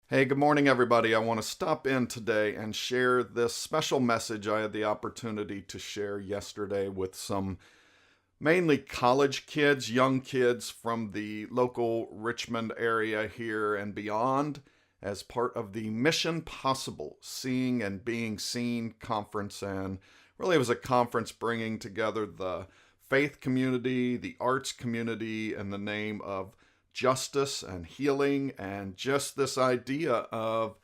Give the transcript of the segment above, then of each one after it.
Hey, good morning, everybody. I want to stop in today and share this special message I had the opportunity to share yesterday with some mainly college kids, young kids from the local Richmond area here and beyond, as part of the Mission Possible Seeing and Being Seen conference. And really, it was a conference bringing together the faith community, the arts community, in the name of justice and healing, and just this idea of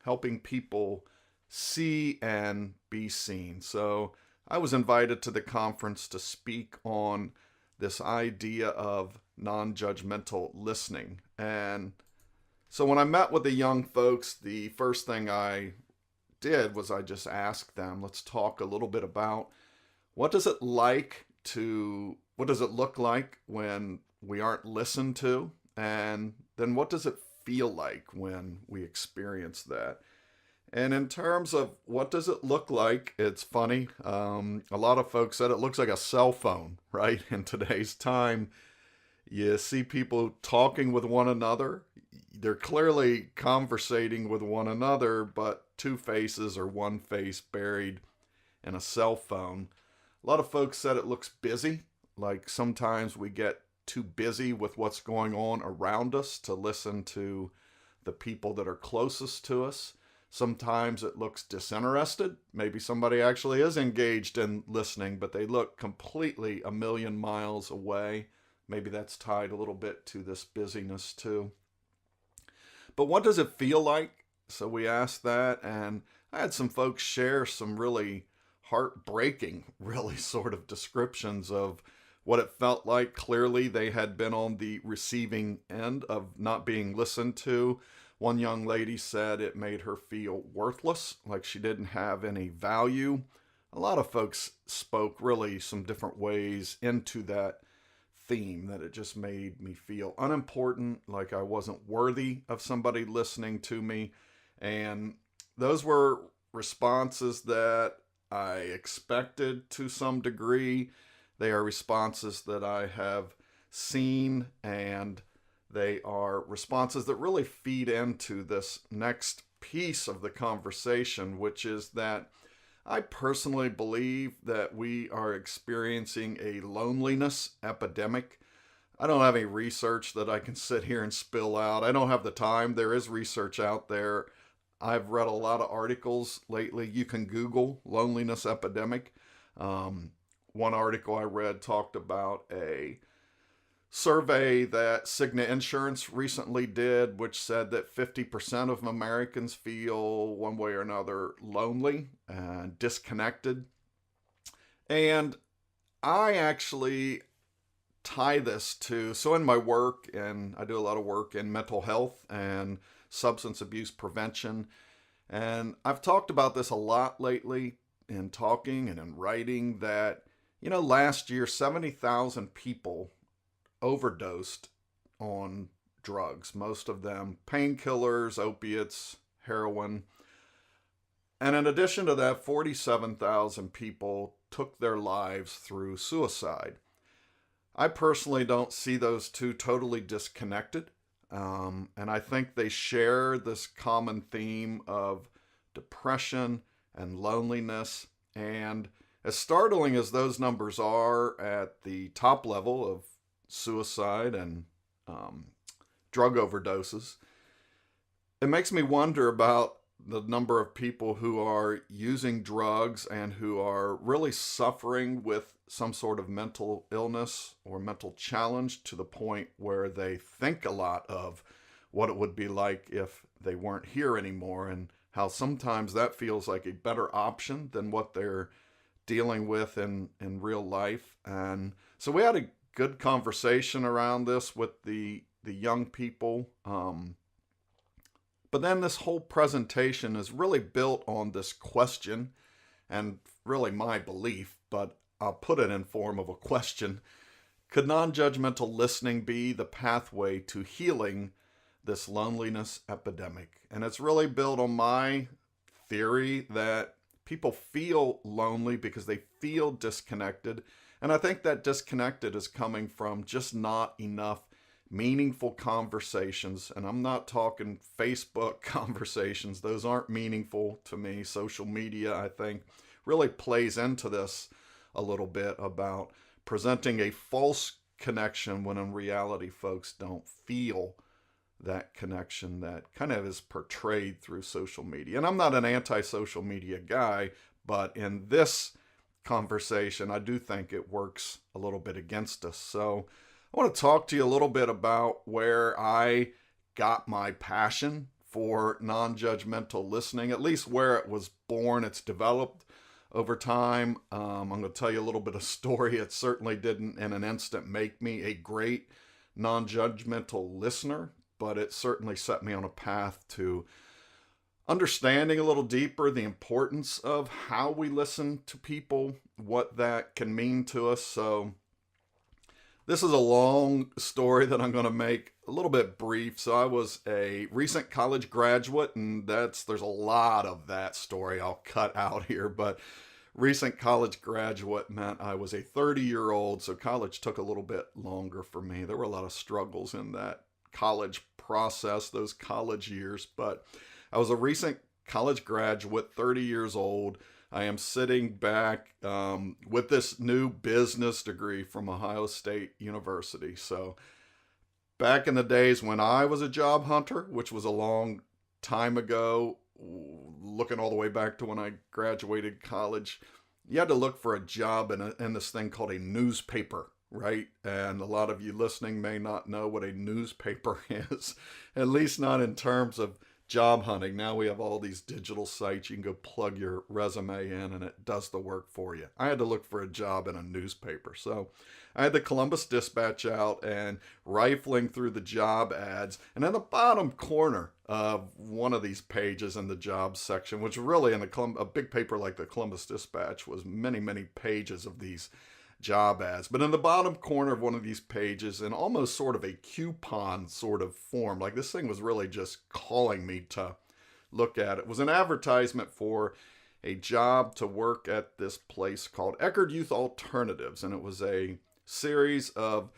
helping people see and be seen. So I was invited to the conference to speak on this idea of non judgmental listening. And so when I met with the young folks, the first thing I did was I just asked them, let's talk a little bit about what does it look like when we aren't listened to? And then what does it feel like when we experience that? And in terms of what does it look like, it's funny. A lot of folks said it looks like a cell phone, right? In today's time, you see people talking with one another. They're clearly conversating with one another, but two faces or one face buried in a cell phone. A lot of folks said it looks busy, like sometimes we get too busy with what's going on around us to listen to the people that are closest to us. Sometimes it looks disinterested. Maybe somebody actually is engaged in listening, but they look completely a million miles away. Maybe that's tied a little bit to this busyness too. But what does it feel like? So we asked that, and I had some folks share some really heartbreaking, really sort of descriptions of what it felt like. Clearly, they had been on the receiving end of not being listened to. One young lady said it made her feel worthless, like she didn't have any value. A lot of folks spoke really some different ways into that theme, that it just made me feel unimportant, like I wasn't worthy of somebody listening to me. And those were responses that I expected to some degree. They are responses that I have seen, and they are responses that really feed into this next piece of the conversation, which is that I personally believe that we are experiencing a loneliness epidemic. I don't have any research that I can sit here and spill out. I don't have the time. There is research out there. I've read a lot of articles lately. You can Google loneliness epidemic. One article I read talked about a survey that Cigna Insurance recently did, which said that 50% of Americans feel one way or another lonely and disconnected. And I actually tie this to, so in my work, and I do a lot of work in mental health and substance abuse prevention. And I've talked about this a lot lately in talking and in writing that, last year, 70,000 people overdosed on drugs, most of them painkillers, opiates, heroin. And in addition to that, 47,000 people took their lives through suicide. I personally don't see those two totally disconnected. And I think they share this common theme of depression and loneliness. And as startling as those numbers are at the top level of suicide and drug overdoses, it makes me wonder about the number of people who are using drugs and who are really suffering with some sort of mental illness or mental challenge to the point where they think a lot of what it would be like if they weren't here anymore, and how sometimes that feels like a better option than what they're dealing with in real life. And so we had a good conversation around this with the young people. But then this whole presentation is really built on this question, and really my belief, but I'll put it in form of a question. Could non-judgmental listening be the pathway to healing this loneliness epidemic? And it's really built on my theory that people feel lonely because they feel disconnected. And I think that disconnected is coming from just not enough meaningful conversations. And I'm not talking Facebook conversations. Those aren't meaningful to me. Social media, I think, really plays into this a little bit about presenting a false connection when in reality folks don't feel that connection that kind of is portrayed through social media. And I'm not an anti-social media guy, but in this conversation, I do think it works a little bit against us. So I want to talk to you a little bit about where I got my passion for non-judgmental listening, at least where it was born. It's developed over time. I'm going to tell you a little bit of story. It certainly didn't in an instant make me a great non-judgmental listener, but it certainly set me on a path to understanding a little deeper the importance of how we listen to people, what that can mean to us. So this is a long story that I'm going to make a little bit brief. So I was a recent college graduate, and there's a lot of that story I'll cut out here, but recent college graduate meant I was a 30-year-old, so college took a little bit longer for me. There were a lot of struggles in that college process, those college years, but I was a recent college graduate, 30 years old. I am sitting back with this new business degree from Ohio State University. So back in the days when I was a job hunter, which was a long time ago, looking all the way back to when I graduated college, you had to look for a job in this thing called a newspaper, right? And a lot of you listening may not know what a newspaper is, at least not in terms of job hunting. Now we have all these digital sites. You can go plug your resume in and it does the work for you. I had to look for a job in a newspaper. So I had the Columbus Dispatch out and rifling through the job ads. And in the bottom corner of one of these pages in the jobs section, which really in a big paper like the Columbus Dispatch was many, many pages of these job ads. But in the bottom corner of one of these pages, in almost sort of a coupon sort of form, like this thing was really just calling me to look at it, was an advertisement for a job to work at this place called Eckerd Youth Alternatives. And it was a series of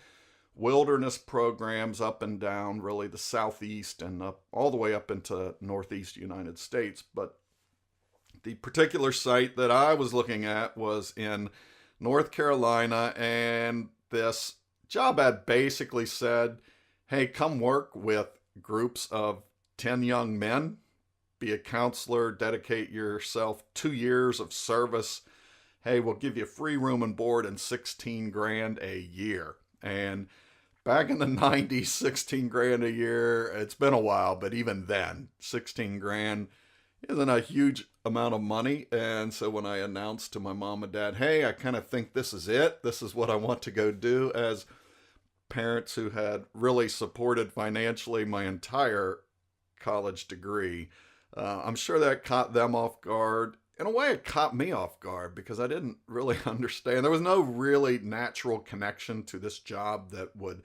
wilderness programs up and down really the southeast and up all the way up into northeast United States. But the particular site that I was looking at was in North Carolina, and this job ad basically said, hey, come work with groups of 10 young men, be a counselor, dedicate yourself 2 years of service. Hey, we'll give you free room and board and 16 grand a year. And back in the 90s, 16 grand a year, it's been a while, but even then, 16 grand isn't a huge amount of money. And so when I announced to my mom and dad, hey, I kind of think this is it, this is what I want to go do, as parents who had really supported financially my entire college degree, I'm sure that caught them off guard. In a way, it caught me off guard because I didn't really understand. There was no really natural connection to this job that would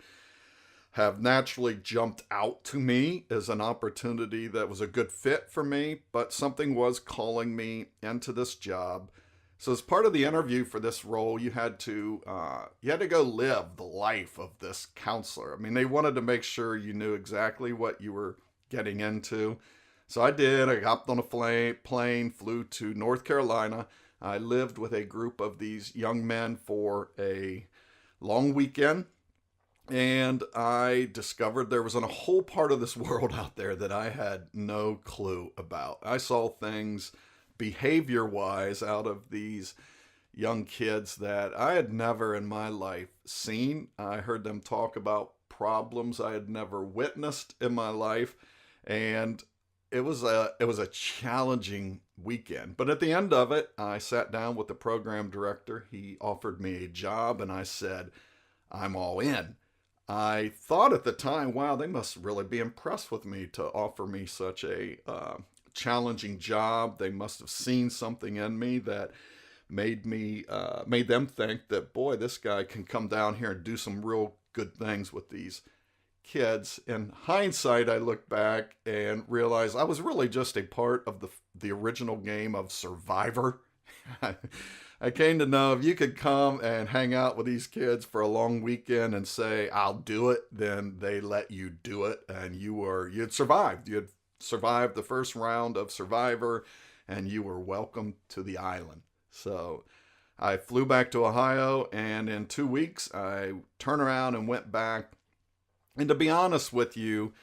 have naturally jumped out to me as an opportunity that was a good fit for me, but something was calling me into this job. So as part of the interview for this role, you had to go live the life of this counselor. I mean, they wanted to make sure you knew exactly what you were getting into. So I did. I hopped on a plane, flew to North Carolina. I lived with a group of these young men for a long weekend. And I discovered there was a whole part of this world out there that I had no clue about. I saw things behavior-wise out of these young kids that I had never in my life seen. I heard them talk about problems I had never witnessed in my life. And it was a challenging weekend. But at the end of it, I sat down with the program director. He offered me a job, and I said, I'm all in. I thought at the time, wow, they must really be impressed with me to offer me such a challenging job. They must have seen something in me that made them think that, boy, this guy can come down here and do some real good things with these kids. In hindsight, I look back and realize I was really just a part of the original game of Survivor. I came to know if you could come and hang out with these kids for a long weekend and say, I'll do it, then they let you do it. And you'd survived. You had survived the first round of Survivor and you were welcome to the island. So I flew back to Ohio, and in 2 weeks, I turned around and went back. And to be honest with you,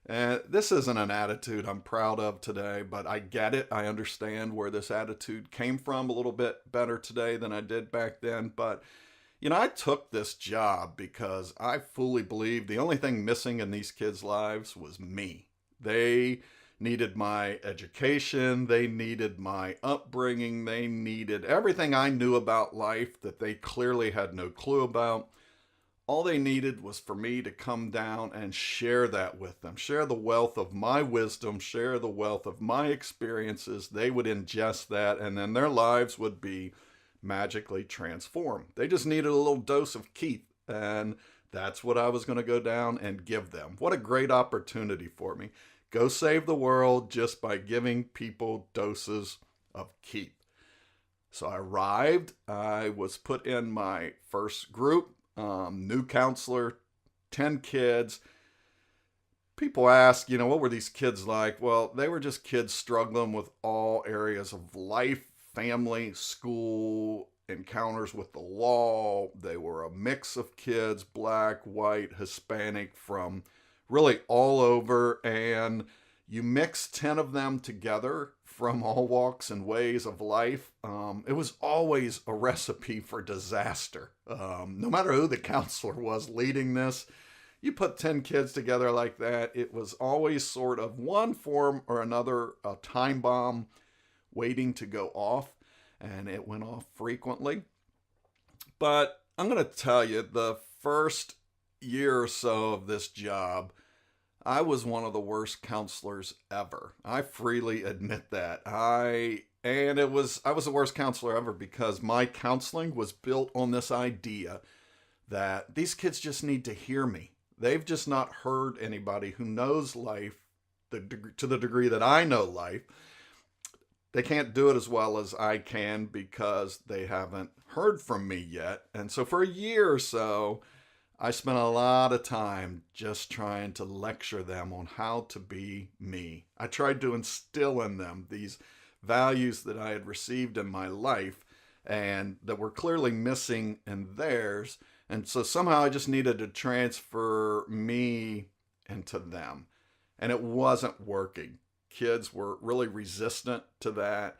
this isn't an attitude I'm proud of today, but I get it. I understand where this attitude came from a little bit better today than I did back then. But, I took this job because I fully believed the only thing missing in these kids' lives was me. They needed my education. They needed my upbringing. They needed everything I knew about life that they clearly had no clue about. All they needed was for me to come down and share that with them, share the wealth of my wisdom, share the wealth of my experiences. They would ingest that, and then their lives would be magically transformed. They just needed a little dose of Keith, and that's what I was going to go down and give them. What a great opportunity for me. Go save the world just by giving people doses of Keith. So I arrived. I was put in my first group. New counselor, 10 kids. People ask, what were these kids like? Well, they were just kids struggling with all areas of life, family, school, encounters with the law. They were a mix of kids, black, white, Hispanic, from really all over. And you mix 10 of them together from all walks and ways of life. It was always a recipe for disaster. No matter who the counselor was leading this, you put 10 kids together like that, it was always sort of one form or another, a time bomb waiting to go off, and it went off frequently. But I'm going to tell you, the first year or so of this job, I was one of the worst counselors ever. I freely admit that. I was the worst counselor ever because my counseling was built on this idea that these kids just need to hear me. They've just not heard anybody who knows life to the degree that I know life. They can't do it as well as I can because they haven't heard from me yet. And so for a year or so, I spent a lot of time just trying to lecture them on how to be me. I tried to instill in them these values that I had received in my life and that were clearly missing in theirs. And so somehow I just needed to transfer me into them. And it wasn't working. Kids were really resistant to that.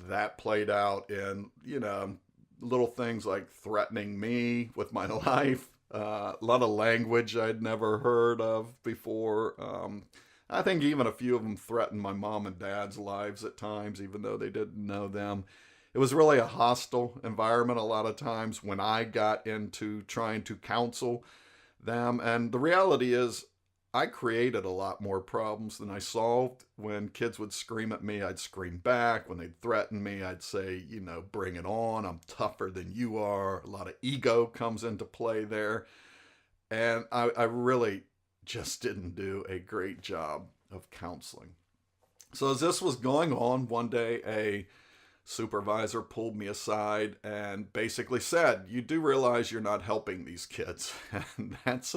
That played out in, little things like threatening me with my life. A lot of language I'd never heard of before. I think even a few of them threatened my mom and dad's lives at times, even though they didn't know them. It was really a hostile environment a lot of times when I got into trying to counsel them. And the reality is, I created a lot more problems than I solved. When kids would scream at me, I'd scream back. When they'd threaten me, I'd say, bring it on. I'm tougher than you are. A lot of ego comes into play there. And I really just didn't do a great job of counseling. So as this was going on, one day a supervisor pulled me aside and basically said, you do realize you're not helping these kids. And that's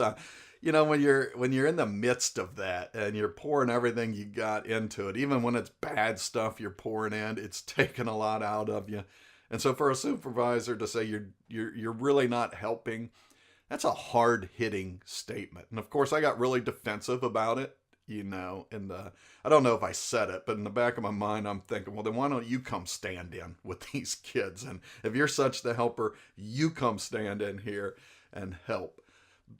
when you're in the midst of that and you're pouring everything you got into it, even when it's bad stuff you're pouring in, it's taking a lot out of you. And so for a supervisor to say you're really not helping, that's a hard-hitting statement. And of course I got really defensive about it, I don't know if I said it, but in the back of my mind I'm thinking, well, then why don't you come stand in with these kids? And if you're such the helper, you come stand in here and help.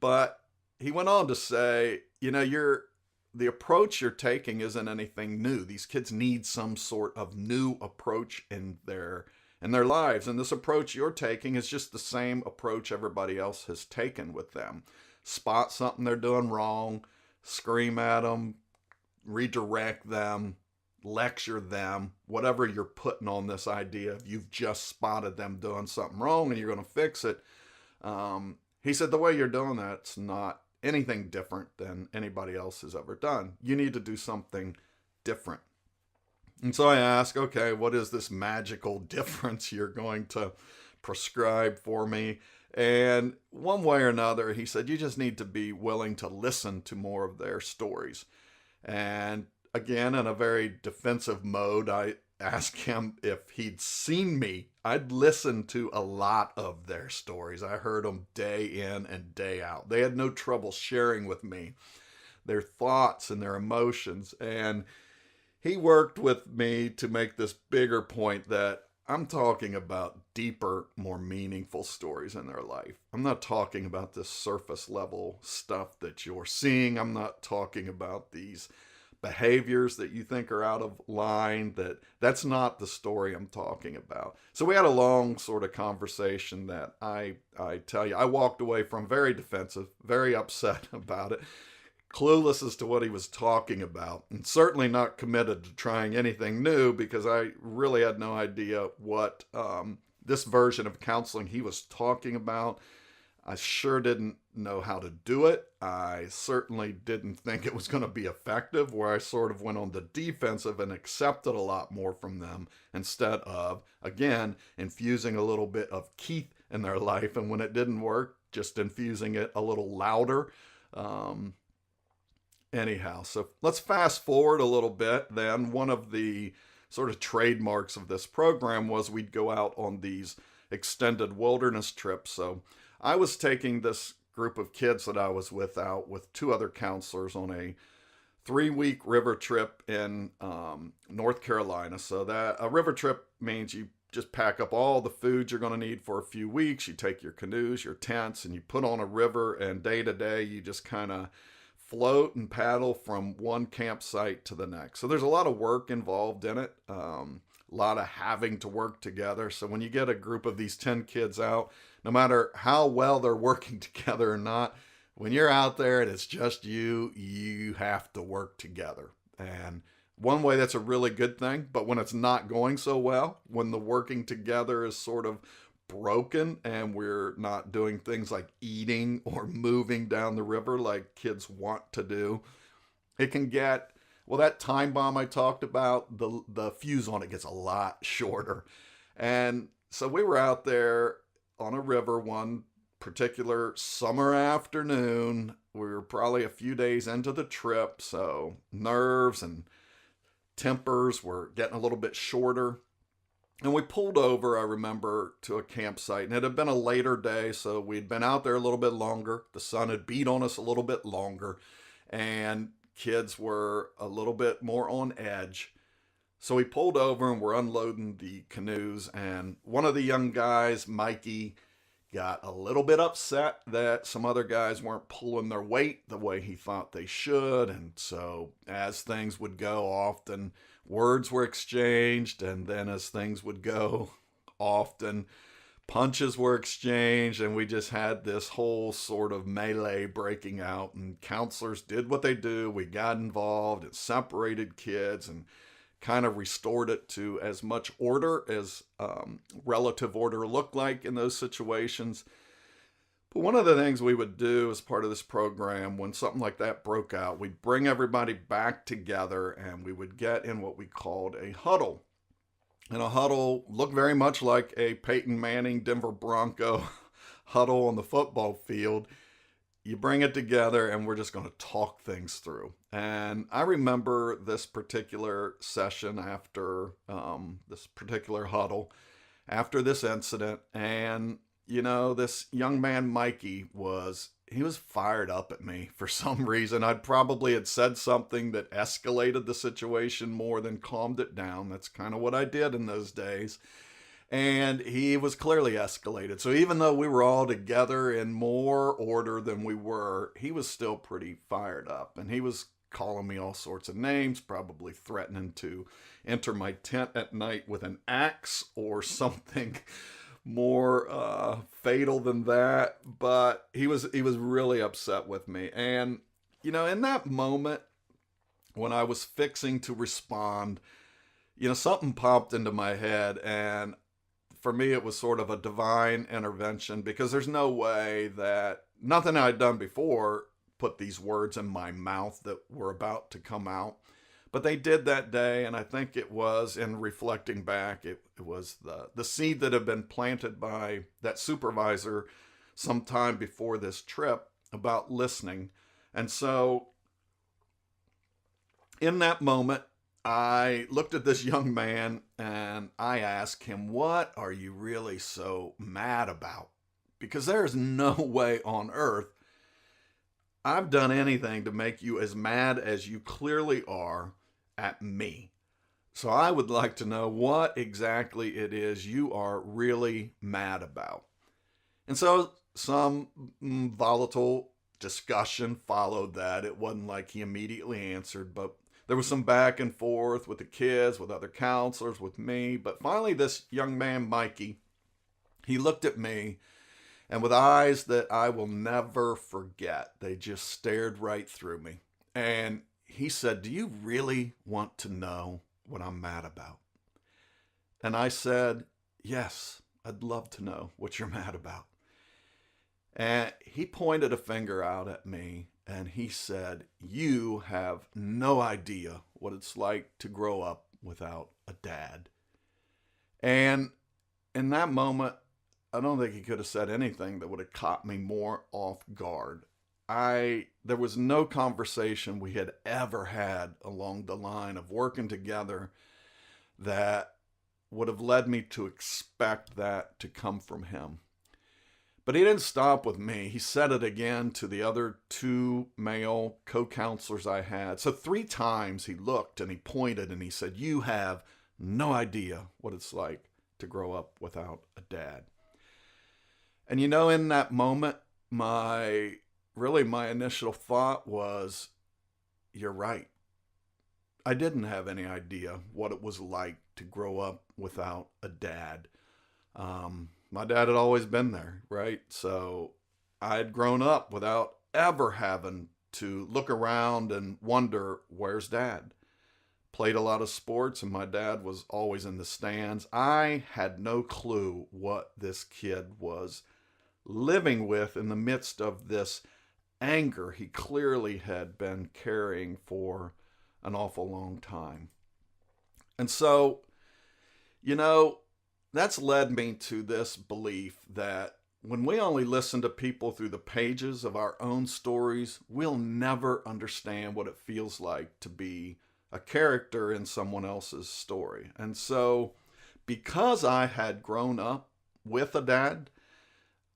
But he went on to say, the approach you're taking isn't anything new. These kids need some sort of new approach in their lives. And this approach you're taking is just the same approach everybody else has taken with them. Spot something they're doing wrong, scream at them, redirect them, lecture them, whatever you're putting on this idea of you've just spotted them doing something wrong and you're going to fix it. He said, the way you're doing that's not anything different than anybody else has ever done. You need to do something different. And so I ask, okay, what is this magical difference you're going to prescribe for me? And one way or another, he said, you just need to be willing to listen to more of their stories. And again, in a very defensive mode, I asked him if he'd seen me. I'd listened to a lot of their stories. I heard them day in and day out. They had no trouble sharing with me their thoughts and their emotions. And he worked with me to make this bigger point that I'm talking about deeper, more meaningful stories in their life. I'm not talking about this surface level stuff that you're seeing. I'm not talking about these behaviors that you think are out of line. That's not the story I'm talking about. So we had a long sort of conversation that I tell you, I walked away from very defensive, very upset about it, clueless as to what he was talking about, and certainly not committed to trying anything new because I really had no idea what this version of counseling he was talking about. I sure didn't know how to do it. I certainly didn't think it was going to be effective, where I sort of went on the defensive and accepted a lot more from them instead of, again, infusing a little bit of Keith in their life. And when it didn't work, just infusing it a little louder. Anyhow, so let's fast forward a little bit then. One of the sort of trademarks of this program was we'd go out on these extended wilderness trips. So I was taking this group of kids that I was with out with two other counselors on a 3-week river trip in North Carolina. So that a river trip means you just pack up all the food you're going to need for a few weeks. You take your canoes, your tents, and you put on a river, and day to day you just kind of float and paddle from one campsite to the next. So there's a lot of work involved in it, a lot of having to work together. So when you get a group of these 10 kids out, no matter how well they're working together or not, when you're out there and it's just you have to work together. And one way that's a really good thing, but when it's not going so well, when the working together is sort of broken and we're not doing things like eating or moving down the river like kids want to do, it can get, well, that time bomb I talked about, the fuse on it gets a lot shorter. And so we were out there on a river one particular summer afternoon. We were probably a few days into the trip, so nerves and tempers were getting a little bit shorter. And we pulled over, I remember, to a campsite, and it had been a later day, so we'd been out there a little bit longer. The sun had beat on us a little bit longer, and kids were a little bit more on edge. So we pulled over and we're unloading the canoes, and one of the young guys, Mikey, got a little bit upset that some other guys weren't pulling their weight the way he thought they should. And so as things would go, often words were exchanged, and then as things would go, often punches were exchanged, and we just had this whole sort of melee breaking out, and counselors did what they do. We got involved and separated kids and kind of restored it to as much order as relative order looked like in those situations. But one of the things we would do as part of this program, when something like that broke out, we'd bring everybody back together and we would get in what we called a huddle. And a huddle looked very much like a Peyton Manning Denver Bronco huddle on the football field. You bring it together and we're just going to talk things through. And I remember this particular session after this particular huddle, after this incident, and you know, this young man, Mikey, he was fired up at me for some reason. I'd probably had said something that escalated the situation more than calmed it down. That's kind of what I did in those days. And he was clearly escalated. So even though we were all together in more order than we were, he was still pretty fired up. And he was calling me all sorts of names, probably threatening to enter my tent at night with an axe or something more fatal than that. But he was really upset with me. And, you know, in that moment when I was fixing to respond, you know, something popped into my head, and for me, it was sort of a divine intervention, because there's no way that nothing I'd done before put these words in my mouth that were about to come out. But they did that day, and I think it was, in reflecting back, it was the seed that had been planted by that supervisor sometime before this trip about listening. And so in that moment, I looked at this young man and I asked him, "What are you really so mad about?" Because there's no way on earth I've done anything to make you as mad as you clearly are at me. So I would like to know what exactly it is you are really mad about. And so some volatile discussion followed that. It wasn't like he immediately answered, but there was some back and forth with the kids, with other counselors, with me. But finally, this young man, Mikey, he looked at me, and with eyes that I will never forget, they just stared right through me. And he said, "Do you really want to know what I'm mad about?" And I said, "Yes, I'd love to know what you're mad about." And he pointed a finger out at me and he said, "You have no idea what it's like to grow up without a dad." And in that moment, I don't think he could have said anything that would have caught me more off guard. There was no conversation we had ever had along the line of working together that would have led me to expect that to come from him. But he didn't stop with me. He said it again to the other two male co-counselors I had. So 3 times he looked and he pointed and he said, "You have no idea what it's like to grow up without a dad." And in that moment, my initial thought was, you're right. I didn't have any idea what it was like to grow up without a dad. My dad had always been there, right? So I had grown up without ever having to look around and wonder, where's dad? Played a lot of sports and my dad was always in the stands. I had no clue what this kid was living with in the midst of this anger he clearly had been carrying for an awful long time. And so, that's led me to this belief that when we only listen to people through the pages of our own stories, we'll never understand what it feels like to be a character in someone else's story. And so, because I had grown up with a dad,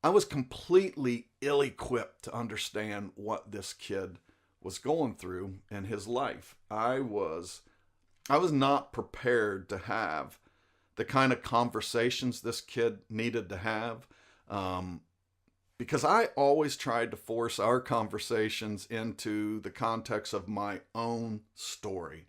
I was completely ill-equipped to understand what this kid was going through in his life. I was not prepared to have the kind of conversations this kid needed to have, because I always tried to force our conversations into the context of my own story.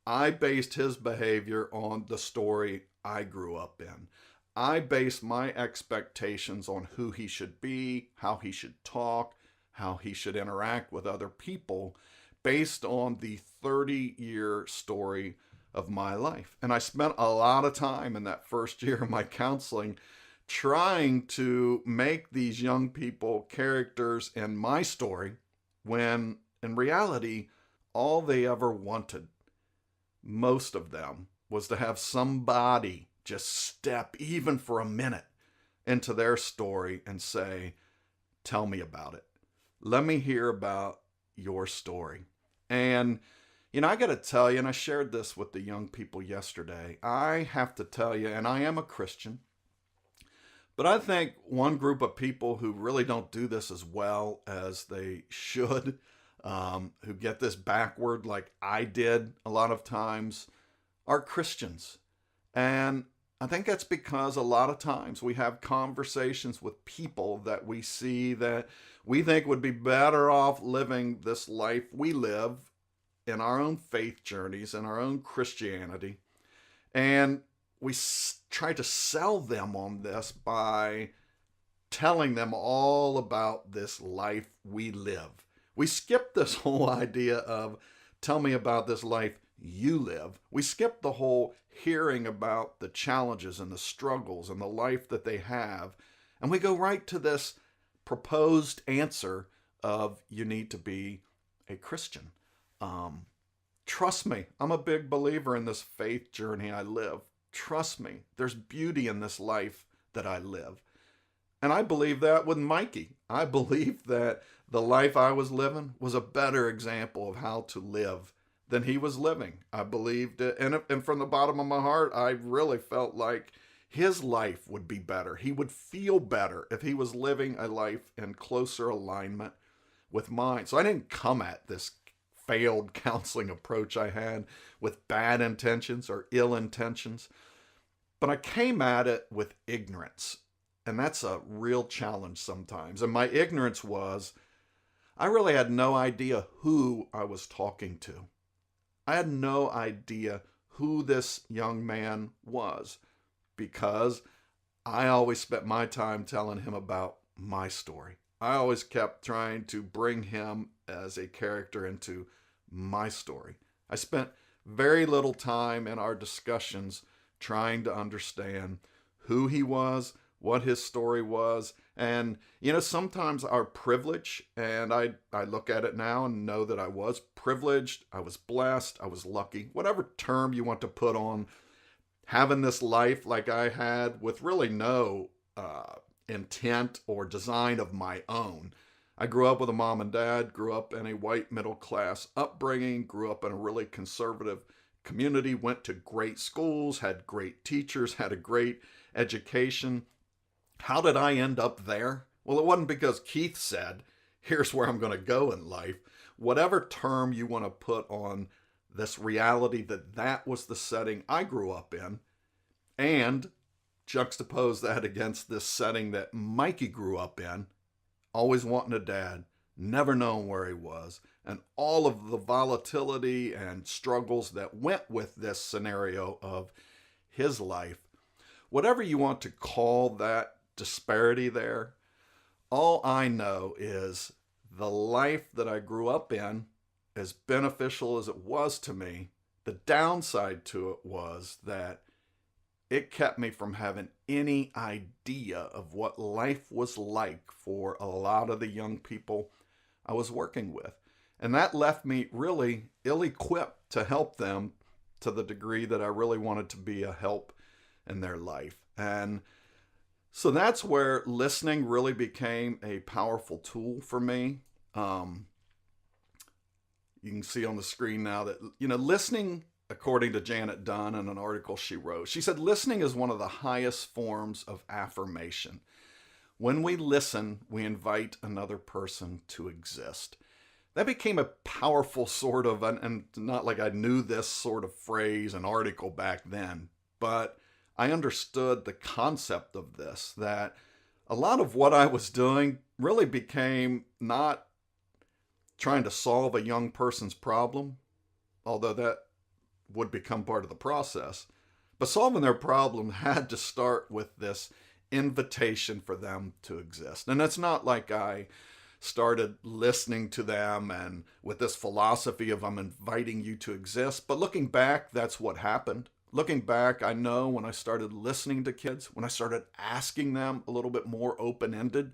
I based his behavior on the story I grew up in. I based my expectations on who he should be, how he should talk, how he should interact with other people, based on the 30-year story of my life. And I spent a lot of time in that first year of my counseling trying to make these young people characters in my story, when in reality, all they ever wanted, most of them, was to have somebody just step, even for a minute, into their story and say, "Tell me about it. Let me hear about your story." And I got to tell you, and I shared this with the young people yesterday, I have to tell you, and I am a Christian, but I think one group of people who really don't do this as well as they should, who get this backward like I did a lot of times, are Christians. And I think that's because a lot of times we have conversations with people that we see that we think would be better off living this life we live in our own faith journeys, in our own Christianity. And we try to sell them on this by telling them all about this life we live. We skip this whole idea of, "Tell me about this life you live." We skip the whole hearing about the challenges and the struggles and the life that they have. And we go right to this proposed answer of, you need to be a Christian. Trust me, I'm a big believer in this faith journey I live. Trust me, there's beauty in this life that I live. And I believe that with Mikey. I believe that the life I was living was a better example of how to live than he was living. I believed it. And from the bottom of my heart, I really felt like his life would be better. He would feel better if he was living a life in closer alignment with mine. So I didn't come at this failed counseling approach I had with bad intentions or ill intentions, but I came at it with ignorance. And that's a real challenge sometimes. And my ignorance was, I really had no idea who I was talking to. I had no idea who this young man was, because I always spent my time telling him about my story. I always kept trying to bring him as a character into my story. I spent very little time in our discussions trying to understand who he was, what his story was. And, sometimes our privilege, and I look at it now and know that I was privileged, I was blessed, I was lucky, whatever term you want to put on having this life like I had with really no intent or design of my own. I grew up with a mom and dad, grew up in a white middle class upbringing, grew up in a really conservative community, went to great schools, had great teachers, had a great education. How did I end up there? Well, it wasn't because Keith said, here's where I'm going to go in life. Whatever term you want to put on this reality that was the setting I grew up in, and juxtapose that against this setting that Mikey grew up in, always wanting a dad, never knowing where he was, and all of the volatility and struggles that went with this scenario of his life. Whatever you want to call that disparity there, all I know is the life that I grew up in, as beneficial as it was to me, the downside to it was that it kept me from having any idea of what life was like for a lot of the young people I was working with. And that left me really ill-equipped to help them to the degree that I really wanted to be a help in their life. And so that's where listening really became a powerful tool for me. You can see on the screen now that, listening, according to Janet Dunn in an article she wrote, she said, listening is one of the highest forms of affirmation. When we listen, we invite another person to exist. That became a powerful sort of, and not like I knew this sort of phrase and article back then, but I understood the concept of this, that a lot of what I was doing really became not trying to solve a young person's problem, although that would become part of the process. But solving their problem had to start with this invitation for them to exist. And it's not like I started listening to them and with this philosophy of I'm inviting you to exist. But looking back, that's what happened. Looking back, I know when I started listening to kids, when I started asking them a little bit more open-ended,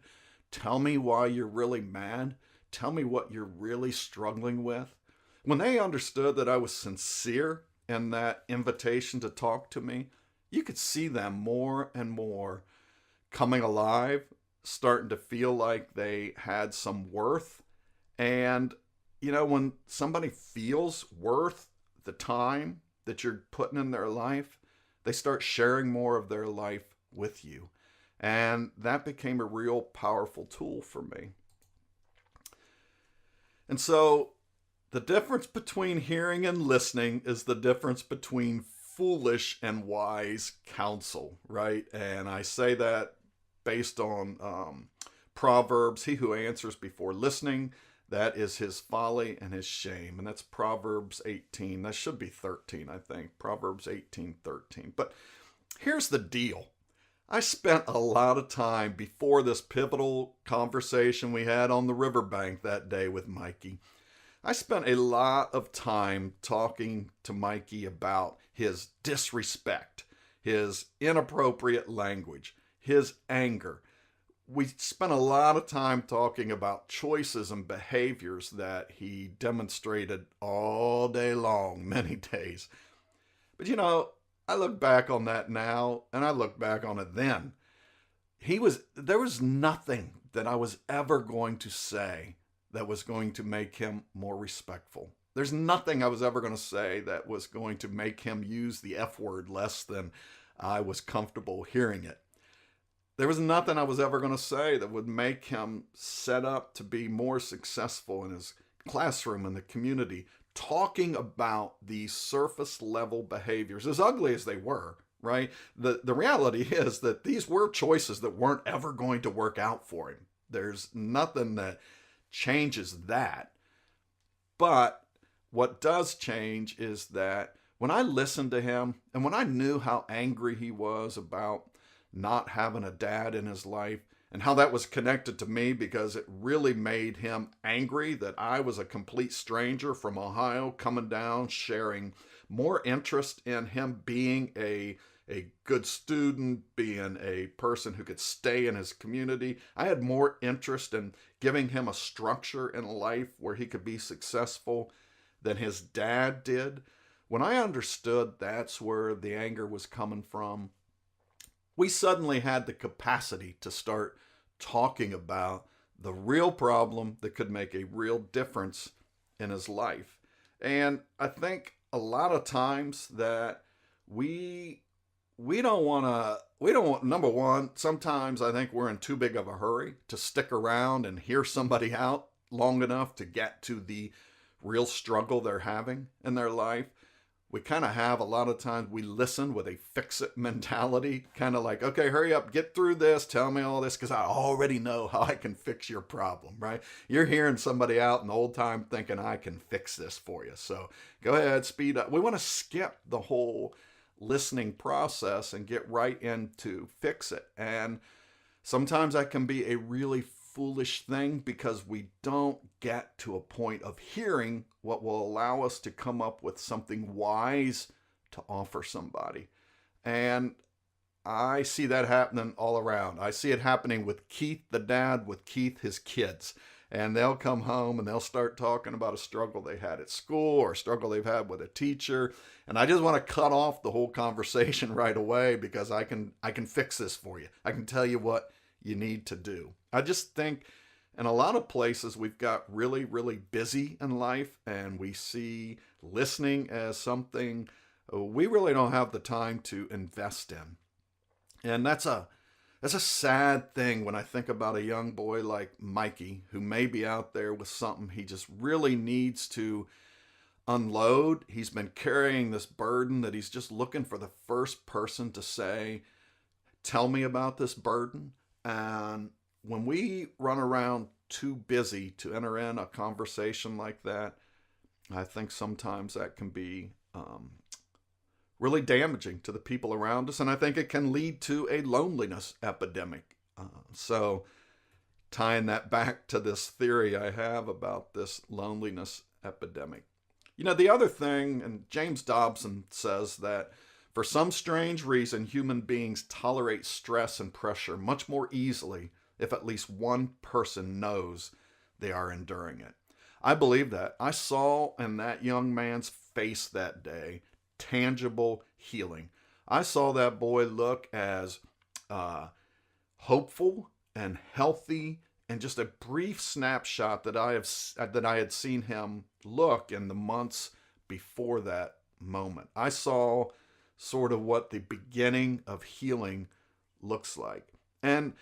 tell me why you're really mad. Tell me what you're really struggling with. When they understood that I was sincere in that invitation to talk to me, you could see them more and more coming alive, starting to feel like they had some worth. And, when somebody feels worth the time that you're putting in their life, they start sharing more of their life with you. And that became a real powerful tool for me. And so the difference between hearing and listening is the difference between foolish and wise counsel, right? And I say that based on Proverbs. He who answers before listening, that is his folly and his shame. And that's Proverbs 18. That should be 13, I think. Proverbs 18:13. But here's the deal. I spent a lot of time before this pivotal conversation we had on the riverbank that day with Mikey. I spent a lot of time talking to Mikey about his disrespect, his inappropriate language, his anger, we spent a lot of time talking about choices and behaviors that he demonstrated all day long, many days. But I look back on that now, and I look back on it then. There was nothing that I was ever going to say that was going to make him more respectful. There's nothing I was ever going to say that was going to make him use the F word less than I was comfortable hearing it. There was nothing I was ever going to say that would make him set up to be more successful in his classroom and the community, talking about these surface level behaviors, as ugly as they were, right? The reality is that these were choices that weren't ever going to work out for him. There's nothing that changes that. But what does change is that when I listened to him and when I knew how angry he was about not having a dad in his life and how that was connected to me because it really made him angry that I was a complete stranger from Ohio coming down, sharing more interest in him being a good student, being a person who could stay in his community. I had more interest in giving him a structure in life where he could be successful than his dad did. When I understood that's where the anger was coming from, we suddenly had the capacity to start talking about the real problem that could make a real difference in his life. And I think a lot of times that we don't want, number one, sometimes I think we're in too big of a hurry to stick around and hear somebody out long enough to get to the real struggle they're having in their life. We kind of have a lot of times we listen with a fix-it mentality, kind of like, okay, hurry up, get through this, tell me all this, because I already know how I can fix your problem, right? You're hearing somebody out in the old time thinking I can fix this for you. So go ahead, speed up. We want to skip the whole listening process and get right into fix it. And sometimes that can be a really foolish thing because we don't get to a point of hearing what will allow us to come up with something wise to offer somebody. And I see that happening all around. I see it happening with Keith, the dad, with Keith, his kids. And they'll come home and they'll start talking about a struggle they had at school or a struggle they've had with a teacher. And I just want to cut off the whole conversation right away because I can fix this for you. I can tell you what you need to do. I just think in a lot of places we've got really, really busy in life and we see listening as something we really don't have the time to invest in. And that's a sad thing when I think about a young boy like Mikey who may be out there with something he just really needs to unload. He's been carrying this burden that he's just looking for the first person to say, tell me about this burden. And when we run around too busy to enter in a conversation like that, I think sometimes that can be really damaging to the people around us. And I think it can lead to a loneliness epidemic. So tying that back to this theory I have about this loneliness epidemic. The other thing, and James Dobson says that for some strange reason, human beings tolerate stress and pressure much more easily if at least one person knows they are enduring it. I believe that. I saw in that young man's face that day tangible healing. I saw that boy look as hopeful and healthy and just a brief snapshot that I had seen him look in the months before that moment. I saw sort of what the beginning of healing looks like. And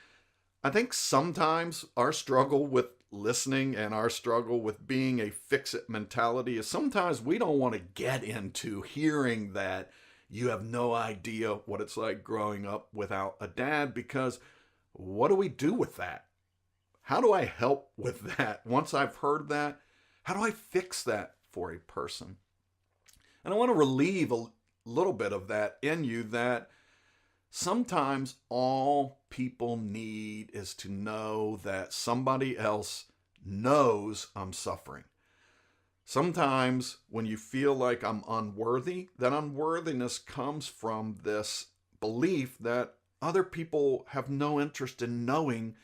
I think sometimes our struggle with listening and our struggle with being a fix-it mentality is sometimes we don't want to get into hearing that you have no idea what it's like growing up without a dad, because what do we do with that? How do I help with that? Once I've heard that, how do I fix that for a person? And I want to relieve a little bit of that in you, that sometimes all people need is to know that somebody else knows I'm suffering. Sometimes when you feel like I'm unworthy, that unworthiness comes from this belief that other people have no interest in knowing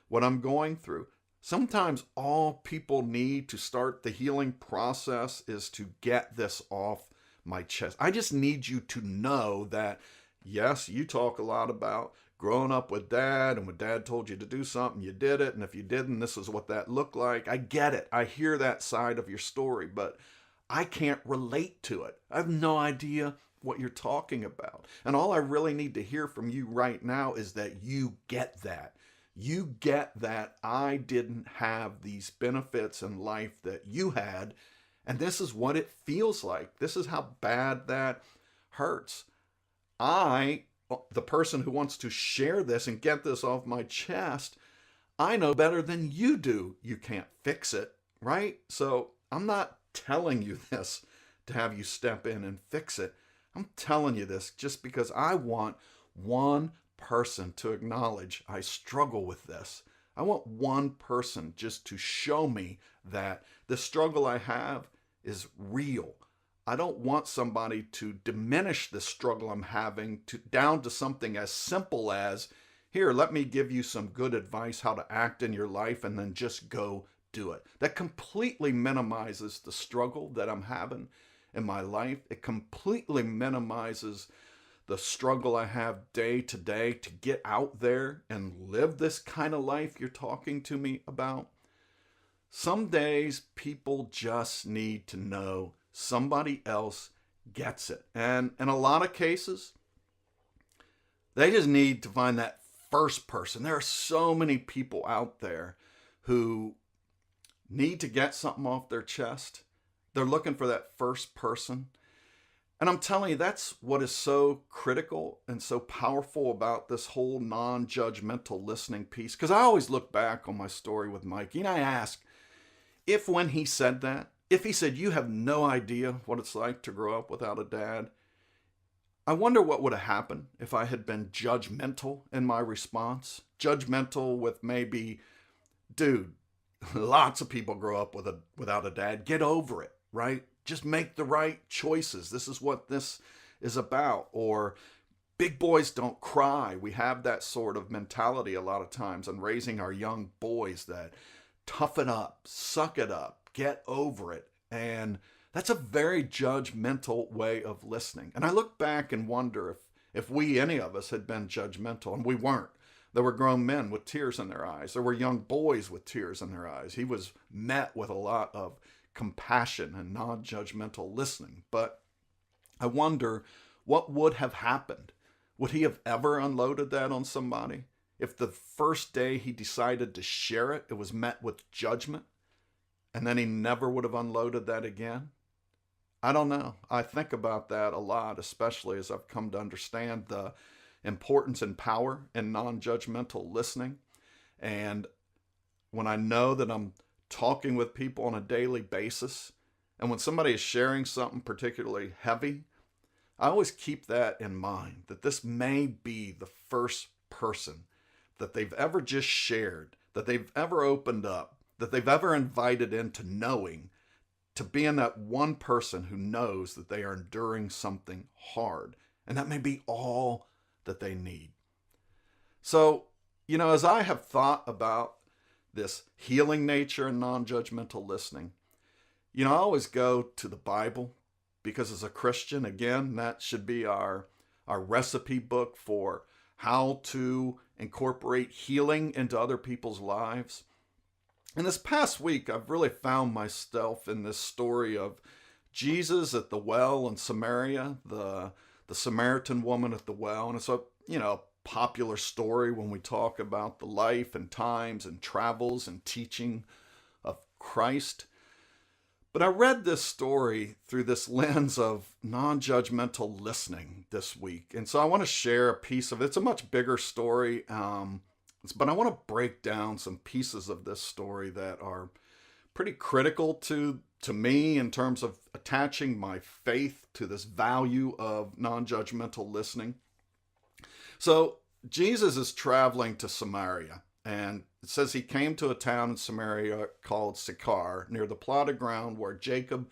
what I'm going through. Sometimes all people need to start the healing process is to get this off my chest. I just need you to know that, yes, you talk a lot about growing up with dad, and when dad told you to do something, you did it. And if you didn't, this is what that looked like. I get it. I hear that side of your story, but I can't relate to it. I have no idea what you're talking about. And all I really need to hear from you right now is that you get that. You get that I didn't have these benefits in life that you had, and this is what it feels like. This is how bad that hurts. I, the person who wants to share this and get this off my chest, I know better than you do. You can't fix it, right? So I'm not telling you this to have you step in and fix it. I'm telling you this just because I want one person to acknowledge I struggle with this. I want one person just to show me that the struggle I have is real. I don't want somebody to diminish the struggle I'm having down to something as simple as, here, let me give you some good advice how to act in your life and then just go do it. That completely minimizes the struggle that I'm having in my life. It completely minimizes the struggle I have day to day to get out there and live this kind of life you're talking to me about. Some days people just need to know somebody else gets it. And in a lot of cases, they just need to find that first person. There are so many people out there who need to get something off their chest. They're looking for that first person. And I'm telling you, that's what is so critical and so powerful about this whole non-judgmental listening piece. Because I always look back on my story with Mikey and I ask if when he said that, if he said, you have no idea what it's like to grow up without a dad, I wonder what would have happened if I had been judgmental in my response. Judgmental with maybe, dude, lots of people grow up without a dad. Get over it, right? Just make the right choices. This is what this is about. Or big boys don't cry. We have that sort of mentality a lot of times in raising our young boys, that toughen up, suck it up, get over it. And that's a very judgmental way of listening. And I look back and wonder if we, any of us, had been judgmental, and we weren't. There were grown men with tears in their eyes. There were young boys with tears in their eyes. He was met with a lot of compassion and non-judgmental listening. But I wonder what would have happened. Would he have ever unloaded that on somebody? If the first day he decided to share it, it was met with judgment, and then he never would have unloaded that again? I don't know. I think about that a lot, especially as I've come to understand the importance and power in non-judgmental listening. And when I know that I'm talking with people on a daily basis, and when somebody is sharing something particularly heavy, I always keep that in mind, that this may be the first person that they've ever just shared, that they've ever opened up, that they've ever invited into knowing, to being that one person who knows that they are enduring something hard. And that may be all that they need. So, as I have thought about this healing nature and non-judgmental listening, I always go to the Bible, because as a Christian, again, that should be our recipe book for how to incorporate healing into other people's lives. And this past week, I've really found myself in this story of Jesus at the well in Samaria, the Samaritan woman at the well. And it's a, popular story when we talk about the life and times and travels and teaching of Christ. But I read this story through this lens of non-judgmental listening this week. And so I want to share a piece of it. It's a much bigger story, but I want to break down some pieces of this story that are pretty critical to me in terms of attaching my faith to this value of non-judgmental listening. So Jesus is traveling to Samaria, and it says he came to a town in Samaria called Sychar, near the plot of ground where Jacob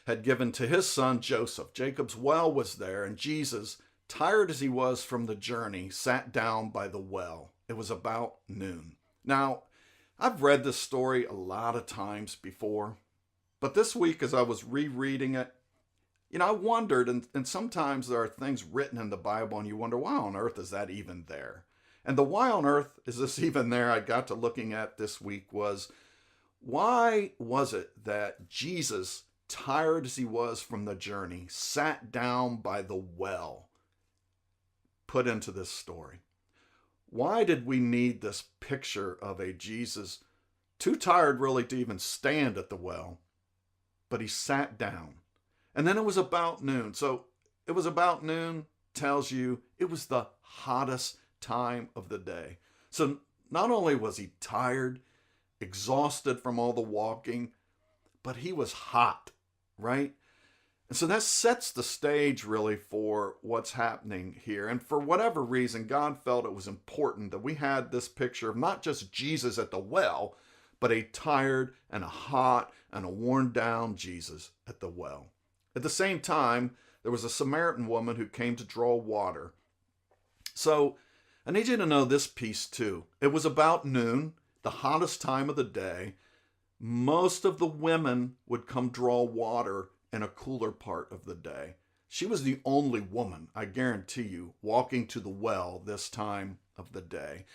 had given to his son Joseph. Jacob's well was there, and Jesus, tired as he was from the journey, sat down by the well. It was about noon. Now, I've read this story a lot of times before, but this week as I was rereading it, I wondered, and sometimes there are things written in the Bible and you wonder, why on earth is that even there? And the why on earth is this even there I got to looking at this week was, why was it that Jesus, tired as he was from the journey, sat down by the well put into this story? Why did we need this picture of a Jesus too tired really to even stand at the well, but he sat down? And then it was about noon. So it was about noon tells you it was the hottest time of the day. So not only was he tired, exhausted from all the walking, but he was hot, right? And so that sets the stage really for what's happening here. And for whatever reason, God felt it was important that we had this picture of not just Jesus at the well, but a tired and a hot and a worn down Jesus at the well. At the same time, there was a Samaritan woman who came to draw water. So I need you to know this piece too. It was about noon, the hottest time of the day. Most of the women would come draw water in a cooler part of the day. She was the only woman, I guarantee you, walking to the well this time of the day.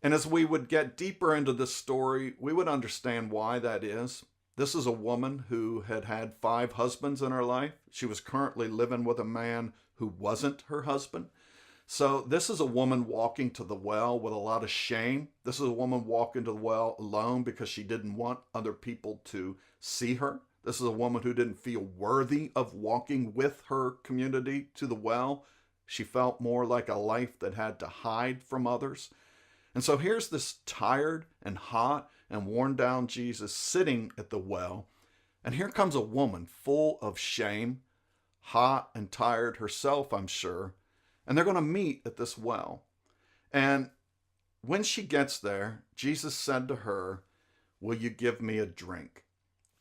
And as we would get deeper into this story, we would understand why that is. This is a woman who had had 5 husbands in her life. She was currently living with a man who wasn't her husband. So this is a woman walking to the well with a lot of shame. This is a woman walking to the well alone because she didn't want other people to see her. This is a woman who didn't feel worthy of walking with her community to the well. She felt more like a life that had to hide from others. And so here's this tired and hot and worn down Jesus sitting at the well. And here comes a woman full of shame, hot and tired herself, I'm sure. And they're going to meet at this well. And when she gets there, Jesus said to her, "Will you give me a drink?"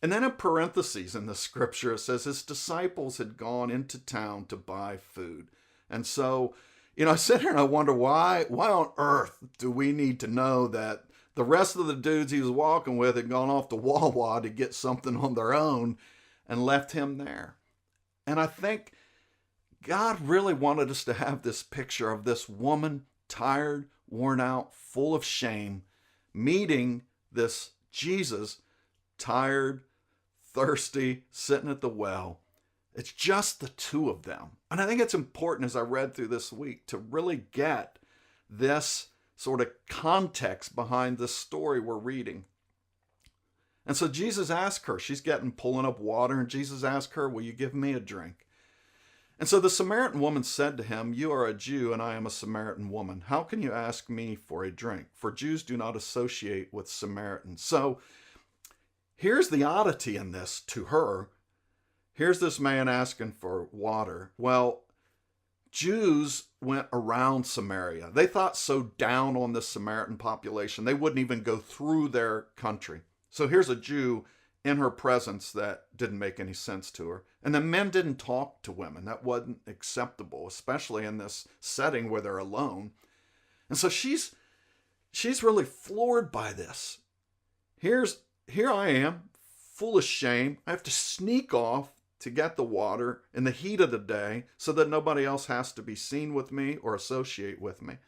And then in parentheses in the scripture, it says his disciples had gone into town to buy food. And so, I sit here and I wonder why on earth do we need to know that the rest of the dudes he was walking with had gone off to Wawa to get something on their own and left him there. And I think God really wanted us to have this picture of this woman, tired, worn out, full of shame, meeting this Jesus, tired, thirsty, sitting at the well. It's just the two of them. And I think it's important as I read through this week to really get this sort of context behind this story we're reading. And so Jesus asked her, she's pulling up water, and Jesus asked her, "Will you give me a drink?" And so the Samaritan woman said to him, "You are a Jew and I am a Samaritan woman. How can you ask me for a drink? For Jews do not associate with Samaritans." So here's the oddity in this to her. Here's this man asking for water. Well, Jews went around Samaria. They thought so down on the Samaritan population, they wouldn't even go through their country. So here's a Jew in her presence that didn't make any sense to her. And the men didn't talk to women. That wasn't acceptable, especially in this setting where they're alone. And so she's really floored by this. Here I am, full of shame. I have to sneak off to get the water in the heat of the day so that nobody else has to be seen with me or associate with me.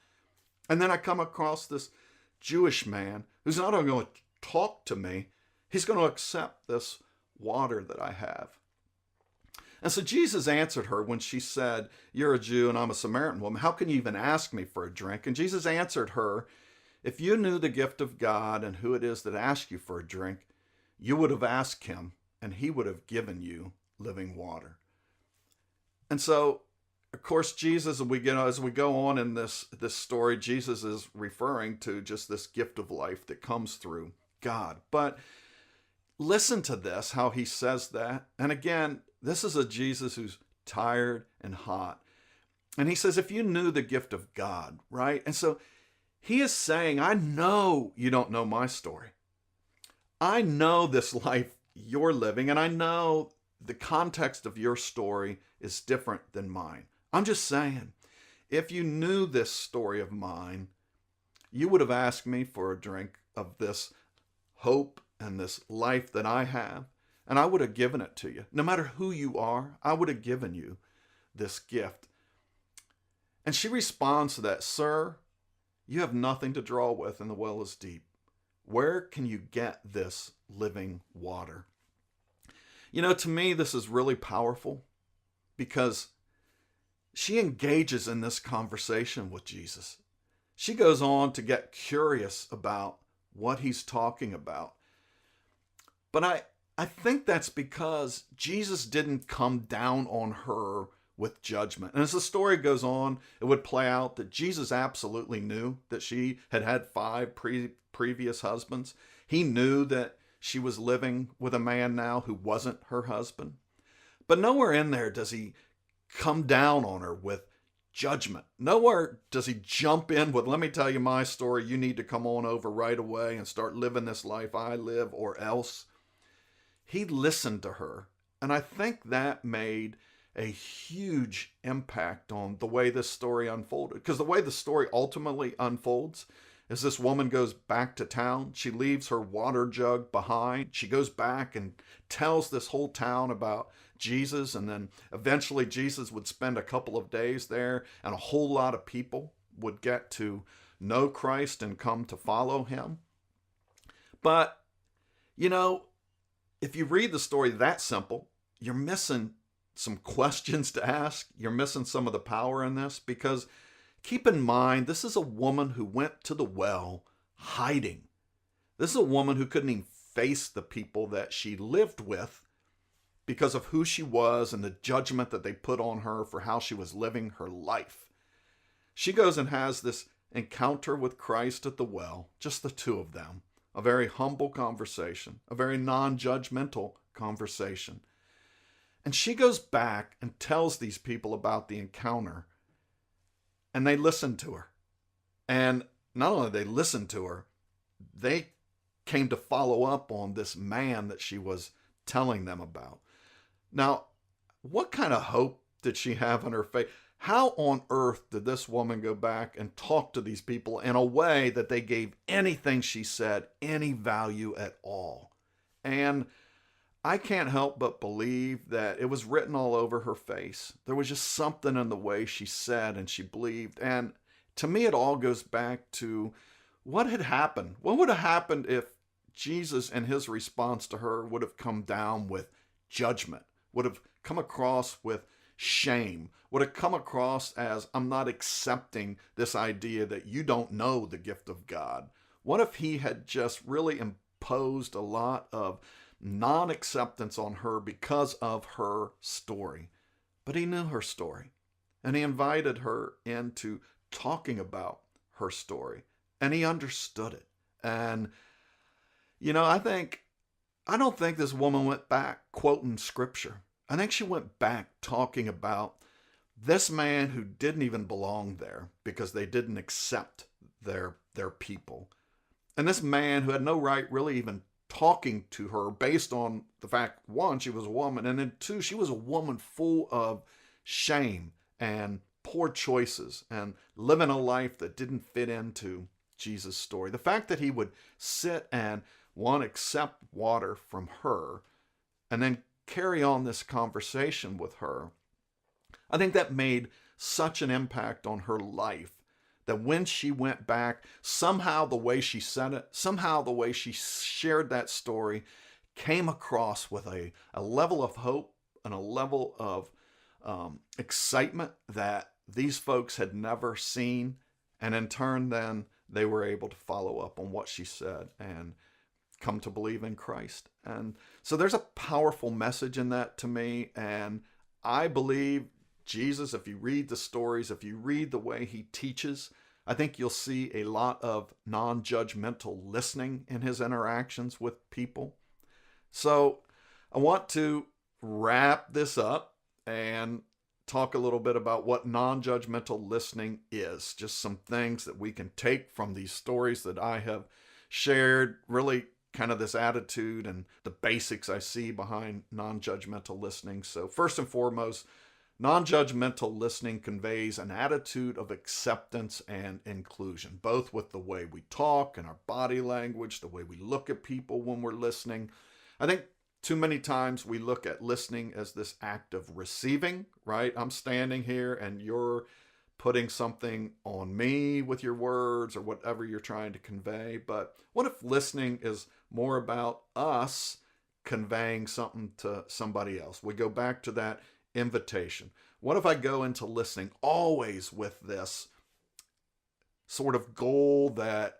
And then I come across this Jewish man who's not only going to talk to me, he's going to accept this water that I have. And so Jesus answered her when she said, "You're a Jew and I'm a Samaritan woman. How can you even ask me for a drink?" And Jesus answered her, "If you knew the gift of God and who it is that asks you for a drink, you would have asked him and he would have given you living water." And so, of course, Jesus, as we go on in this story, Jesus is referring to just this gift of life that comes through God. But listen to this, how he says that. And again, this is a Jesus who's tired and hot. And he says, if you knew the gift of God, right? And so he is saying, I know you don't know my story. I know this life you're living, and I know the context of your story is different than mine. I'm just saying, if you knew this story of mine, you would have asked me for a drink of this hope and this life that I have, and I would have given it to you. No matter who you are, I would have given you this gift. And she responds to that, Sir, you have nothing to draw with, and the well is deep. Where can you get this living water? You know, to me, this is really powerful because she engages in this conversation with Jesus. She goes on to get curious about what he's talking about. But I think that's because Jesus didn't come down on her with judgment. And as the story goes on, it would play out that Jesus absolutely knew that she had had 5 previous husbands. He knew that she was living with a man now who wasn't her husband. But nowhere in there does he come down on her with judgment. Nowhere does he jump in with, let me tell you my story, you need to come on over right away and start living this life I live or else. He listened to her. And I think that made a huge impact on the way this story unfolded. Because the way the story ultimately unfolds is this woman goes back to town. She leaves her water jug behind. She goes back and tells this whole town about Jesus. And then eventually Jesus would spend a couple of days there and a whole lot of people would get to know Christ and come to follow him. But, you know, if you read the story that simple, you're missing some questions to ask. You're missing some of the power in this because keep in mind, this is a woman who went to the well hiding. This is a woman who couldn't even face the people that she lived with because of who she was and the judgment that they put on her for how she was living her life. She goes and has this encounter with Christ at the well, just the two of them. A very humble conversation, a very non-judgmental conversation. And she goes back and tells these people about the encounter. And they listen to her. And not only did they listen to her, they came to follow up on this man that she was telling them about. Now, what kind of hope did she have in her faith? How on earth did this woman go back and talk to these people in a way that they gave anything she said any value at all? And I can't help but believe that it was written all over her face. There was just something in the way she said and she believed. And to me, it all goes back to what had happened. What would have happened if Jesus and his response to her would have come down with judgment, would have come across with shame, would have come across as, I'm not accepting this idea that you don't know the gift of God. What if he had just really imposed a lot of non-acceptance on her because of her story? But he knew her story, and he invited her into talking about her story, and he understood it. And, you know, I don't think this woman went back quoting scripture. I think she went back talking about this man who didn't even belong there because they didn't accept their people. And this man who had no right really even talking to her based on the fact, one, she was a woman, and then two, she was a woman full of shame and poor choices and living a life that didn't fit into Jesus' story. The fact that he would sit and, one, accept water from her and then carry on this conversation with her, I think that made such an impact on her life that when she went back, somehow the way she said it, somehow the way she shared that story came across with a level of hope and a level of excitement that these folks had never seen. And in turn, then they were able to follow up on what she said and come to believe in Christ. And so there's a powerful message in that to me. And I believe Jesus, if you read the stories, if you read the way he teaches, I think you'll see a lot of non-judgmental listening in his interactions with people. So I want to wrap this up and talk a little bit about what non-judgmental listening is. Just some things that we can take from these stories that I have shared, really kind of this attitude and the basics I see behind non-judgmental listening. So first and foremost, Non-judgmental listening conveys an attitude of acceptance and inclusion, both with the way we talk and our body language, the way we look at people when we're listening. I think too many times we look at listening as this act of receiving, right? I'm standing here and you're putting something on me with your words or whatever you're trying to convey. But what if listening is more about us conveying something to somebody else? We go back to that invitation. What if I go into listening always with this sort of goal that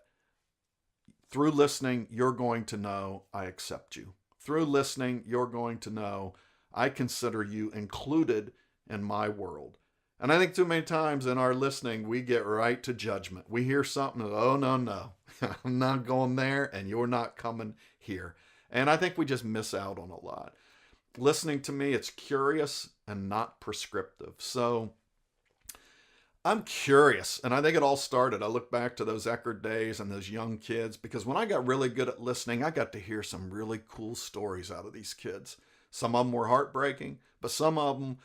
through listening, you're going to know I accept you. Through listening, you're going to know I consider you included in my world. And I think too many times in our listening, we get right to judgment. We hear something, and, oh, no, I'm not going there, and you're not coming here. And I think we just miss out on a lot. Listening to me, it's curious and not prescriptive. So I'm curious, and I think it all started. I look back to those Eckerd days and those young kids, because when I got really good at listening, I got to hear some really cool stories out of these kids. Some of them were heartbreaking, but some of them,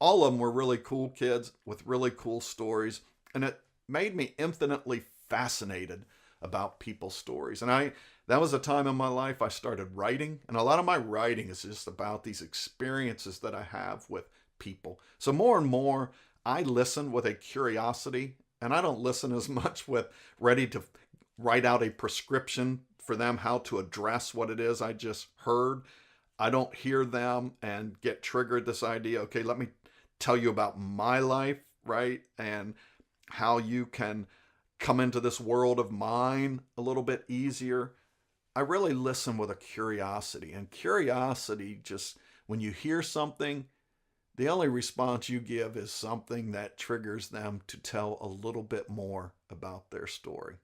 all of them were really cool kids with really cool stories. And it made me infinitely fascinated about people's stories. And that was a time in my life I started writing. And a lot of my writing is just about these experiences that I have with people. So more and more, I listen with a curiosity, and I don't listen as much with ready to write out a prescription for them how to address what it is I just heard. I don't hear them and get triggered this idea, okay, let me tell you about my life, right? And how you can come into this world of mine a little bit easier. I really listen with a curiosity. And curiosity, just when you hear something, the only response you give is something that triggers them to tell a little bit more about their story.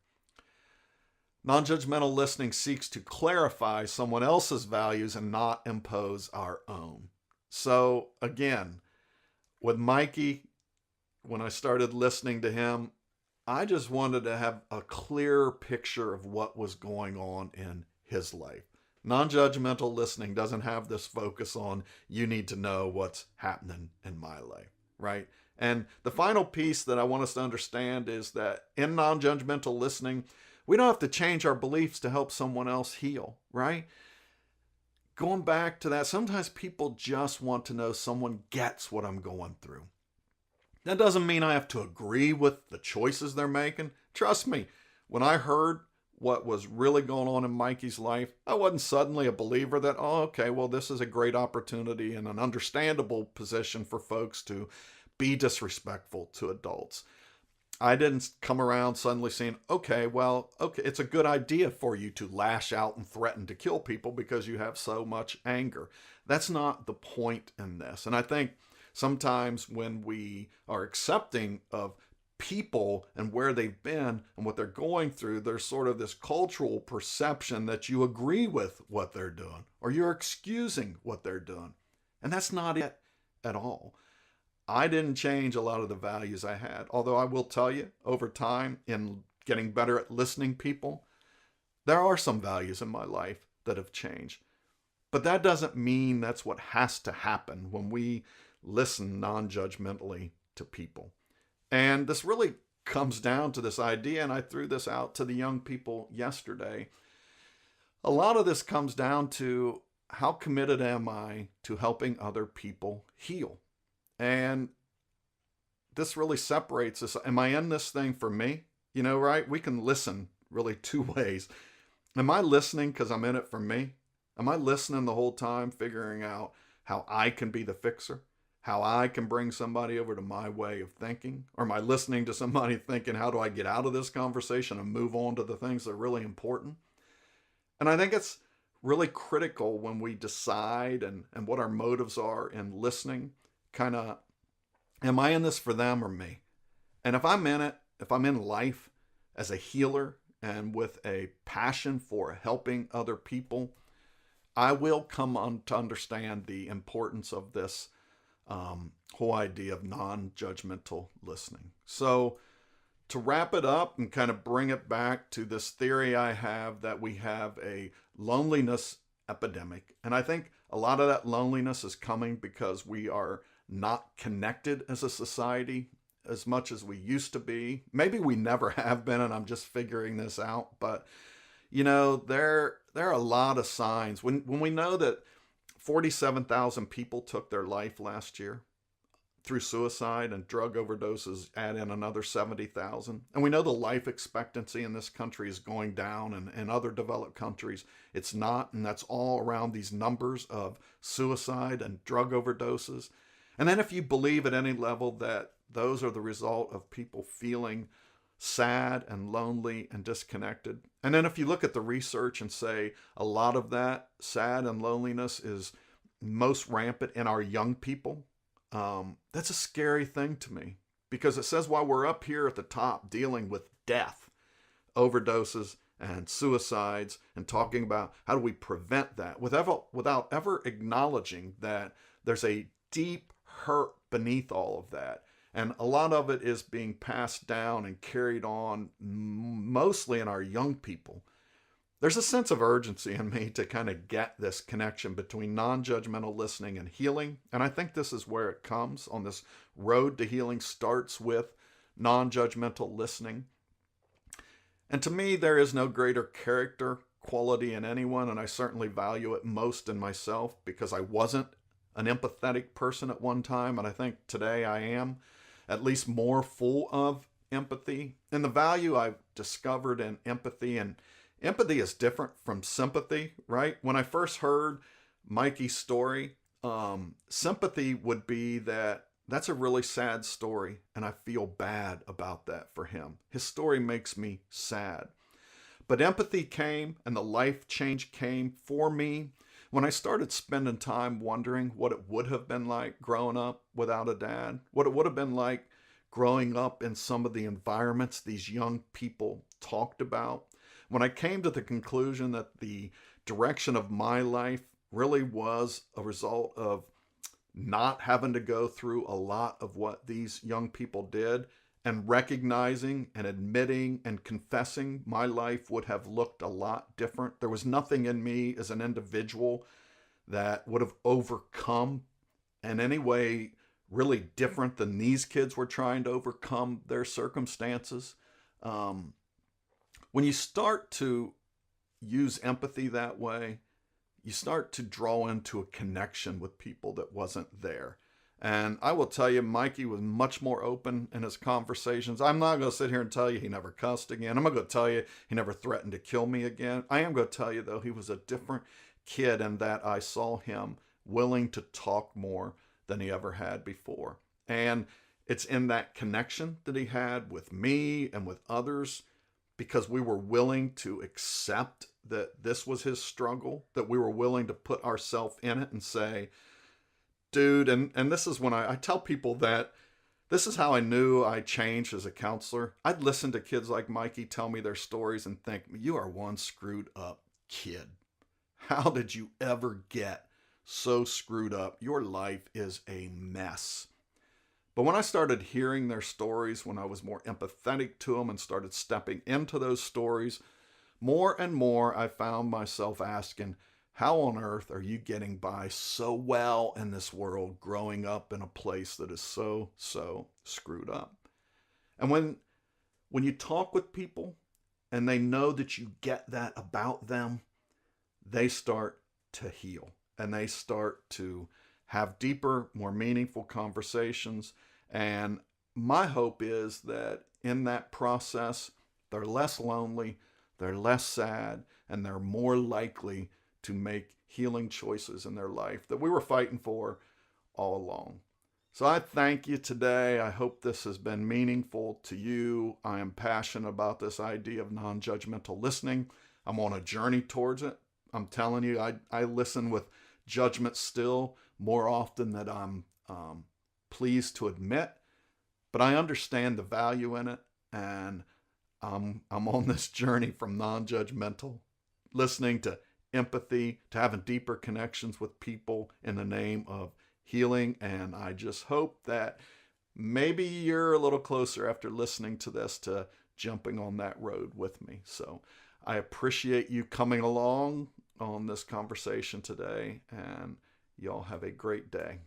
Non-judgmental listening seeks to clarify someone else's values and not impose our own. So again, with Mikey, when I started listening to him, I just wanted to have a clearer picture of what was going on in his life. Non-judgmental listening doesn't have this focus on you need to know what's happening in my life, right? And the final piece that I want us to understand is that in non-judgmental listening, we don't have to change our beliefs to help someone else heal, right? Going back to that, sometimes people just want to know someone gets what I'm going through. That doesn't mean I have to agree with the choices they're making. Trust me, when I heard what was really going on in Mikey's life, I wasn't suddenly a believer that, oh, okay, well, this is a great opportunity and an understandable position for folks to be disrespectful to adults. I didn't come around suddenly saying, okay, it's a good idea for you to lash out and threaten to kill people because you have so much anger. That's not the point in this. And I think sometimes when we are accepting of people and where they've been and what they're going through, there's sort of this cultural perception that you agree with what they're doing or you're excusing what they're doing. And that's not it at all. I didn't change a lot of the values I had, although I will tell you, over time, in getting better at listening people, there are some values in my life that have changed. But that doesn't mean that's what has to happen when we listen non-judgmentally to people. And this really comes down to this idea, and I threw this out to the young people yesterday. A lot of this comes down to how committed am I to helping other people heal? And this really separates us. Am I in this thing for me? Right? We can listen really two ways. Am I listening because I'm in it for me? Am I listening the whole time, figuring out how I can be the fixer? How I can bring somebody over to my way of thinking? Or am I listening to somebody thinking, how do I get out of this conversation and move on to the things that are really important? And I think it's really critical when we decide and what our motives are in listening. Kind of, am I in this for them or me? And if I'm in it, if I'm in life as a healer and with a passion for helping other people, I will come on to understand the importance of this whole idea of non-judgmental listening. So to wrap it up and kind of bring it back to this theory I have that we have a loneliness epidemic. And I think a lot of that loneliness is coming because we are not connected as a society as much as we used to be. Maybe we never have been, and I'm just figuring this out. But there are a lot of signs when we know that 47,000 people took their life last year through suicide, and drug overdoses add in another 70,000. And we know the life expectancy in this country is going down, and in other developed countries it's not, and that's all around these numbers of suicide and drug overdoses. And then if you believe at any level that those are the result of people feeling sad and lonely and disconnected, and then if you look at the research and say a lot of that sad and loneliness is most rampant in our young people, that's a scary thing to me, because it says while we're up here at the top dealing with death, overdoses, and suicides, and talking about how do we prevent that without ever acknowledging that there's a deep hurt beneath all of that. And a lot of it is being passed down and carried on mostly in our young people. There's a sense of urgency in me to kind of get this connection between non-judgmental listening and healing. And I think this is where it comes on this road to healing starts with non-judgmental listening. And to me, there is no greater character quality in anyone, and I certainly value it most in myself because I wasn't an empathetic person at one time, and I think today I am at least more full of empathy. And the value I've discovered in empathy, and empathy is different from sympathy, right? When I first heard Mikey's story, sympathy would be that's a really sad story, and I feel bad about that for him. His story makes me sad. But empathy came, and the life change came for me when I started spending time wondering what it would have been like growing up without a dad, what it would have been like growing up in some of the environments these young people talked about. When I came to the conclusion that the direction of my life really was a result of not having to go through a lot of what these young people did, and recognizing and admitting and confessing my life would have looked a lot different. There was nothing in me as an individual that would have overcome in any way really different than these kids were trying to overcome their circumstances. When you start to use empathy that way, you start to draw into a connection with people that wasn't there. And I will tell you, Mikey was much more open in his conversations. I'm not going to sit here and tell you he never cussed again. I'm not going to tell you he never threatened to kill me again. I am going to tell you, though, he was a different kid in that I saw him willing to talk more than he ever had before. And it's in that connection that he had with me and with others, because we were willing to accept that this was his struggle, that we were willing to put ourselves in it and say, dude, and this is when I tell people that this is how I knew I changed as a counselor. I'd listen to kids like Mikey tell me their stories and think, you are one screwed up kid. How did you ever get so screwed up? Your life is a mess. But when I started hearing their stories, when I was more empathetic to them and started stepping into those stories, more and more I found myself asking, how on earth are you getting by so well in this world, growing up in a place that is so screwed up? And when you talk with people and they know that you get that about them, they start to heal, and they start to have deeper, more meaningful conversations. And my hope is that in that process, they're less lonely, they're less sad, and they're more likely to make healing choices in their life that we were fighting for all along. So I thank you today. I hope this has been meaningful to you. I am passionate about this idea of non-judgmental listening. I'm on a journey towards it. I'm telling you, I listen with judgment still more often than I'm pleased to admit, but I understand the value in it, and I'm on this journey from non-judgmental listening to empathy, to having deeper connections with people in the name of healing. And I just hope that maybe you're a little closer after listening to this to jumping on that road with me. So I appreciate you coming along on this conversation today, and y'all have a great day.